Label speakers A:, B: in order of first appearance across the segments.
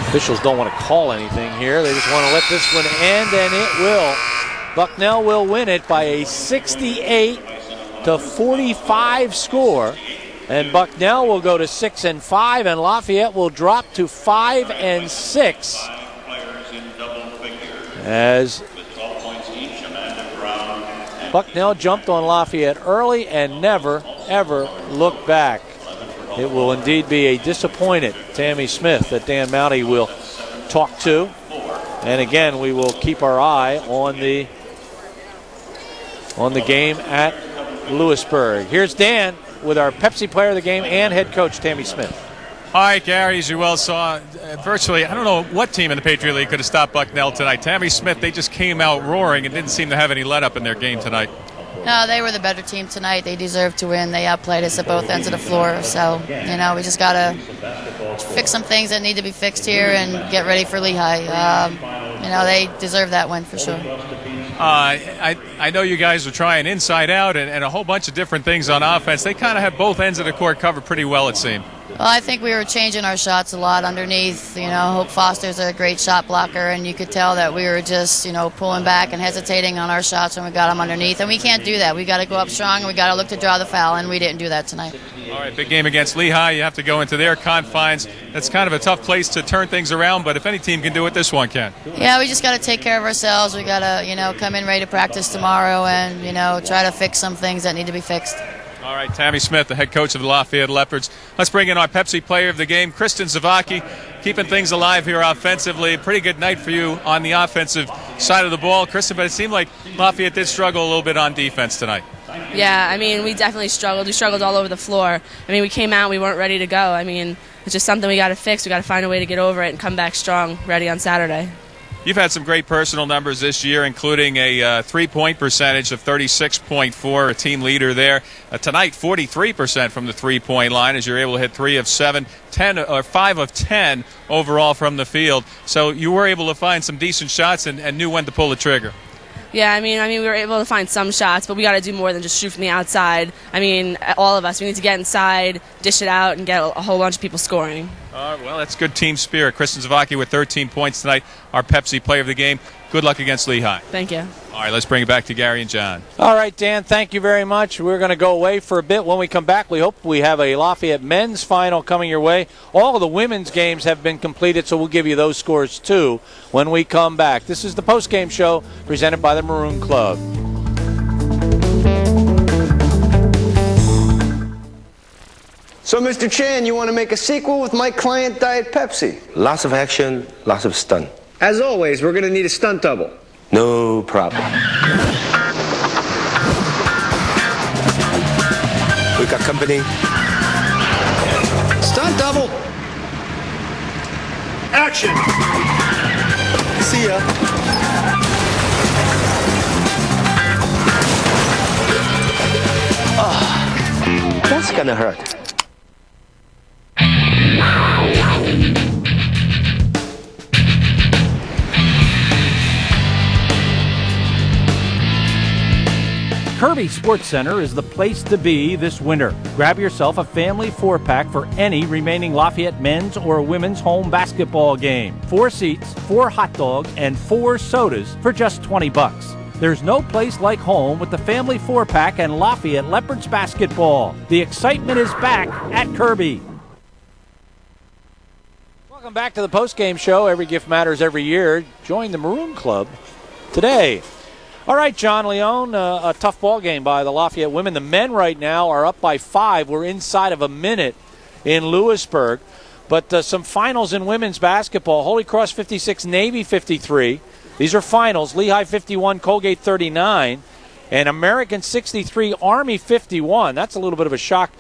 A: Officials don't want to call anything here. They just want to let this one end, and it will. Bucknell will win it by a 68-45 score. And Bucknell will go to 6-5, and Lafayette will drop to 5-6. As Bucknell jumped on Lafayette early and never, ever looked back. It will indeed be a disappointed Tammy Smith that Dan Mowdy will talk to. And again, we will keep our eye on the game at Lewisburg. Here's Dan with our Pepsi Player of the Game and head coach Tammy Smith.
B: All right, Gary, as you well saw, virtually, I don't know what team in the Patriot League could have stopped Bucknell tonight. Tammy Smith, they just came out roaring and didn't seem to have any let-up in their game tonight.
C: No, they were the better team tonight. They deserved to win. They outplayed us at both ends of the floor. So, we just got to fix some things that need to be fixed here and get ready for Lehigh. They deserve that win for sure.
B: I know you guys are trying inside out and a whole bunch of different things on offense. They kind of have both ends of the court covered pretty well, it seemed.
C: Well, I think we were changing our shots a lot underneath. Hope Foster's a great shot blocker, and you could tell that we were just, pulling back and hesitating on our shots when we got them underneath. And we can't do that. We got to go up strong, and we got to look to draw the foul, and we didn't do that tonight.
B: All right, big game against Lehigh. You have to go into their confines. That's kind of a tough place to turn things around, but if any team can do it, this one can.
C: Yeah, we just got to take care of ourselves. We got to, come in ready to practice tomorrow and, try to fix some things that need to be fixed.
B: All right, Tammy Smith, the head coach of the Lafayette Leopards. Let's bring in our Pepsi Player of the Game, Kristen Zavaki, keeping things alive here offensively. Pretty good night for you on the offensive side of the ball, Kristen, but it seemed like Lafayette did struggle a little bit on defense tonight.
D: Yeah, we definitely struggled. We struggled all over the floor. We came out, we weren't ready to go. It's just something we got to fix. We got to find a way to get over it and come back strong, ready on Saturday.
B: You've had some great personal numbers this year, including a three-point percentage of 36.4, a team leader there. Tonight, 43% from the three-point line as you're able to hit 3 of 7, 5 of 10 overall from the field. So you were able to find some decent shots and knew when to pull the trigger.
D: Yeah, we were able to find some shots, but we got to do more than just shoot from the outside. All of us, we need to get inside, dish it out, and get a whole bunch of people scoring.
B: Well, that's good team spirit. Kristen Zavaki with 13 points tonight, our Pepsi Player of the Game. Good luck against Lehigh.
D: Thank you.
B: All right, let's bring it back to Gary and John.
A: All right, Dan, thank you very much. We're going to go away for a bit. When we come back, we hope we have a Lafayette men's final coming your way. All of the women's games have been completed, so we'll give you those scores, too, when we come back. This is the postgame show presented by the Maroon Club.
E: So, Mr. Chan, you want to make a sequel with my client Diet Pepsi?
F: Lots of action, lots of stunt.
E: As always, we're going to need a stunt double.
F: No problem. We got company.
E: Stunt double. Action.
F: See ya. Oh, that's gonna hurt.
A: Kirby Sports Center is the place to be this winter. Grab yourself a family 4-pack for any remaining Lafayette men's or women's home basketball game. 4 seats, 4 hot dogs, and 4 sodas for just $20. There's no place like home with the family 4-pack and Lafayette Leopards basketball. The excitement is back at Kirby. Welcome back to the postgame show. Every gift matters every year. Join the Maroon Club today. All right, John Leone, a tough ball game by the Lafayette women. The men right now are up by 5. We're inside of a minute in Lewisburg. But some finals in women's basketball. Holy Cross 56, Navy 53. These are finals. Lehigh 51, Colgate 39. And American 63, Army 51. That's a little bit of a shock,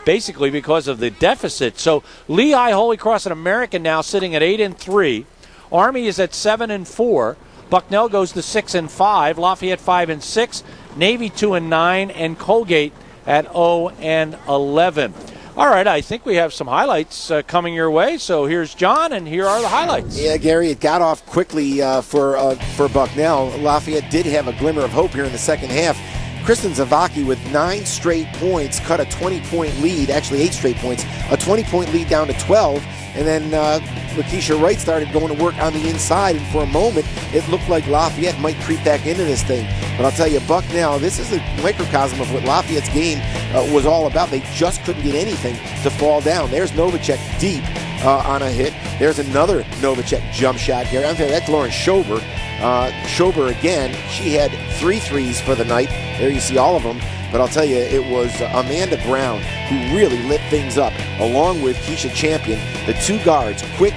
A: basically, because of the deficit. So Lehigh, Holy Cross, and American now sitting at 8-3. Army is at 7-4. Bucknell goes to 6-5, Lafayette 5-6, Navy 2-9, and Colgate at 0-11. All right, I think we have some highlights coming your way. So here's John, and here are the highlights.
G: Yeah, Gary, it got off quickly for Bucknell. Lafayette did have a glimmer of hope here in the second half. Kristen Zavaki with 9 straight points cut a 20-point lead, actually 8 straight points, a 20-point lead down to 12, and then Lakeisha Wright started going to work on the inside, and for a moment, it looked like Lafayette might creep back into this thing. But I'll tell you, Bucknell, this is a microcosm of what Lafayette's game was all about. They just couldn't get anything to fall down. There's Novacek deep on a hit. There's another Novacek jump shot here. I'm telling you, that's Lauren Schober. Schober again, she had 3 threes for the night. There you see all of them. But I'll tell you, it was Amanda Brown who really lit things up, along with Keisha Champion, the 2 guards, quick,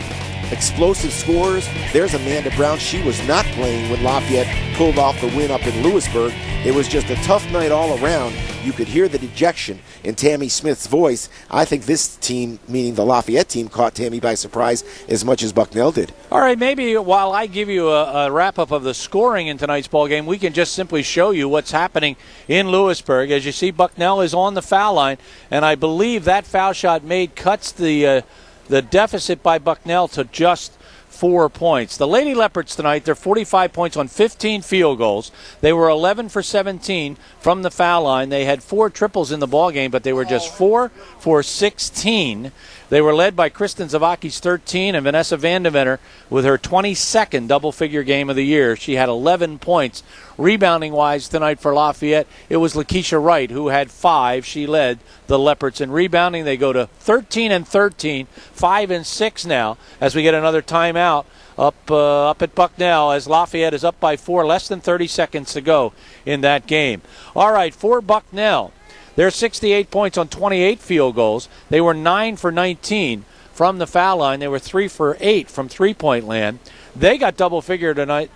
G: explosive scorers. There's Amanda Brown. She was not playing when Lafayette pulled off the win up in Lewisburg. It was just a tough night all around. You could hear the dejection in Tammy Smith's voice. I think this team, meaning the Lafayette team, caught Tammy by surprise as much as Bucknell did.
A: All right, maybe while I give you a wrap-up of the scoring in tonight's ball game, we can just simply show you what's happening in Lewisburg. As you see, Bucknell is on the foul line, and I believe that foul shot made cuts the deficit by Bucknell to just 4 points. The Lady Leopards tonight, they're 45 points on 15 field goals. They were 11 for 17 from the foul line. They had 4 triples in the ball game, but they were just 4 for 16. They were led by Kristen Zavaki's 13 and Vanessa Vandeventer with her 22nd double-figure game of the year. She had 11 points. Rebounding-wise tonight for Lafayette, it was Lakeisha Wright who had 5. She led the Leopards in rebounding. They go to 13 and 13, 5 and 6 now as we get another timeout up at Bucknell as Lafayette is up by 4, less than 30 seconds to go in that game. All right, for Bucknell, they're 68 points on 28 field goals. They were 9 for 19 from the foul line. They were 3 for 8 from three-point land. They got double figures tonight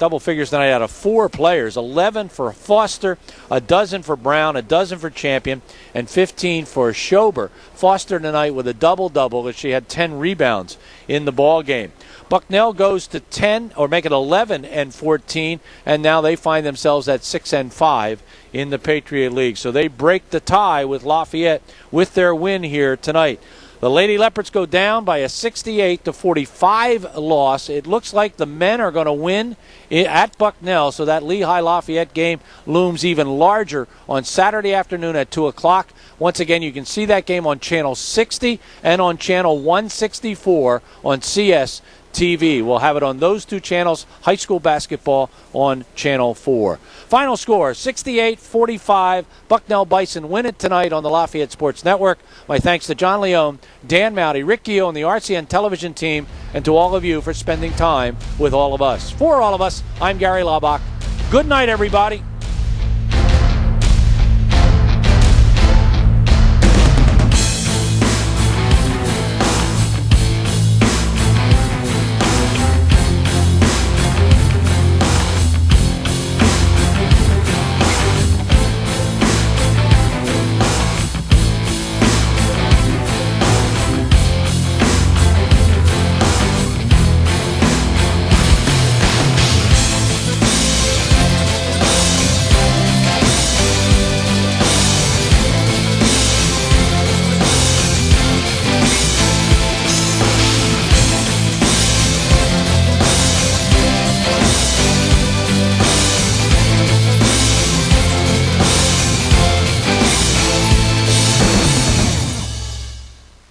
A: out of 4 players, 11 for Foster, a dozen for Brown, a dozen for Champion, and 15 for Schober. Foster tonight with a double-double as she had 10 rebounds in the ball game. Bucknell goes to 10, or make it 11 and 14, and now they find themselves at 6 and 5 in the Patriot League. So they break the tie with Lafayette with their win here tonight. The Lady Leopards go down by a 68-45 loss. It looks like the men are going to win at Bucknell, so that Lehigh-Lafayette game looms even larger on Saturday afternoon at 2 o'clock. Once again, you can see that game on Channel 60 and on Channel 164 on CS TV. We'll have it on those 2 channels, high school basketball on Channel 4. Final score, 68-45. Bucknell Bison win it tonight on the Lafayette Sports Network. My thanks to John Leone, Dan Mowdy, Rick Gio, and the RCN television team, and to all of you for spending time with all of us. For all of us, I'm Gary Laubach. Good night, everybody.